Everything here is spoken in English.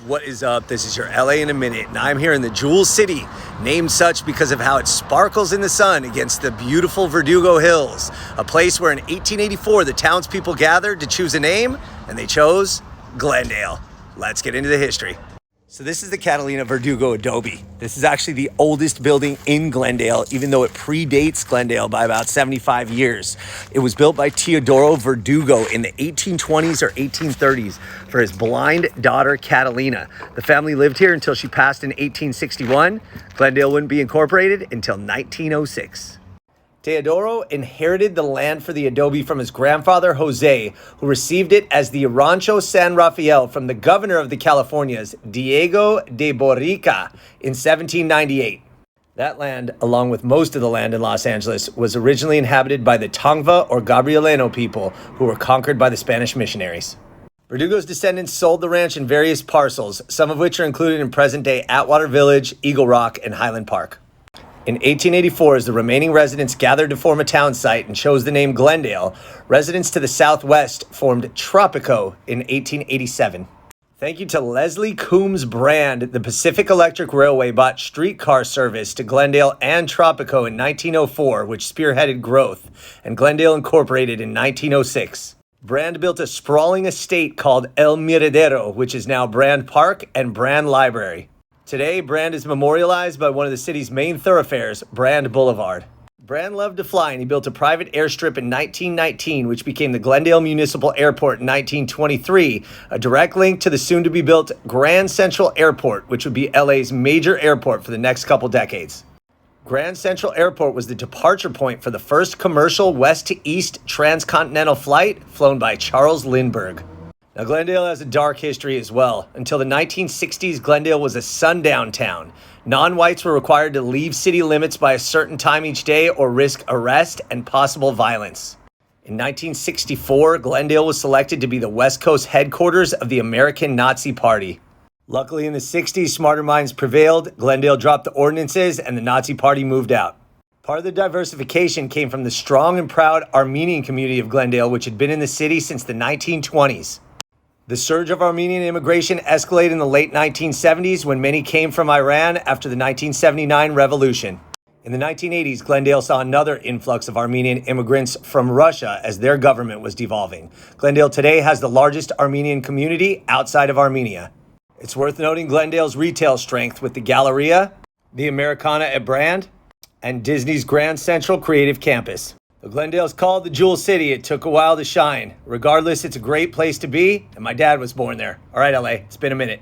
What is up? This is your LA in a minute, and I'm here in the Jewel City, named such because of how it sparkles in the sun against the beautiful Verdugo Hills, a place where in 1884 the townspeople gathered to choose a name, and they chose Glendale. Let's get into the history. So this is the Catalina Verdugo Adobe. This is actually the oldest building in Glendale, even though it predates Glendale by about 75 years. It was built by Teodoro Verdugo in the 1820s or 1830s for his blind daughter, Catalina. The family lived here until she passed in 1861. Glendale wouldn't be incorporated until 1906. Teodoro inherited the land for the Adobe from his grandfather, Jose, who received it as the Rancho San Rafael from the governor of the Californias, Diego de Borica, in 1798. That land, along with most of the land in Los Angeles, was originally inhabited by the Tongva or Gabrielino people, who were conquered by the Spanish missionaries. Verdugo's descendants sold the ranch in various parcels, some of which are included in present-day Atwater Village, Eagle Rock, and Highland Park. In 1884, as the remaining residents gathered to form a town site and chose the name Glendale, residents to the southwest formed Tropico in 1887. Thank you to Leslie Coombs Brand, the Pacific Electric Railway bought streetcar service to Glendale and Tropico in 1904, which spearheaded growth, and Glendale incorporated in 1906. Brand built a sprawling estate called El Miradero, which is now Brand Park and Brand Library. Today, Brand is memorialized by one of the city's main thoroughfares, Brand Boulevard. Brand loved to fly, and he built a private airstrip in 1919, which became the Glendale Municipal Airport in 1923, a direct link to the soon-to-be-built Grand Central Airport, which would be LA's major airport for the next couple decades. Grand Central Airport was the departure point for the first commercial west-to-east transcontinental flight flown by Charles Lindbergh. Now, Glendale has a dark history as well. Until the 1960s, Glendale was a sundown town. Non-whites were required to leave city limits by a certain time each day or risk arrest and possible violence. In 1964, Glendale was selected to be the West Coast headquarters of the American Nazi Party. Luckily, in the 60s, smarter minds prevailed, Glendale dropped the ordinances, and the Nazi Party moved out. Part of the diversification came from the strong and proud Armenian community of Glendale, which had been in the city since the 1920s. The surge of Armenian immigration escalated in the late 1970s when many came from Iran after the 1979 revolution. In the 1980s, Glendale saw another influx of Armenian immigrants from Russia as their government was devolving. Glendale today has the largest Armenian community outside of Armenia. It's worth noting Glendale's retail strength with the Galleria, the Americana at Brand, and Disney's Grand Central Creative Campus. Though Glendale is called the Jewel City, it took a while to shine. Regardless, it's a great place to be, and my dad was born there. All right, LA, it's been a minute.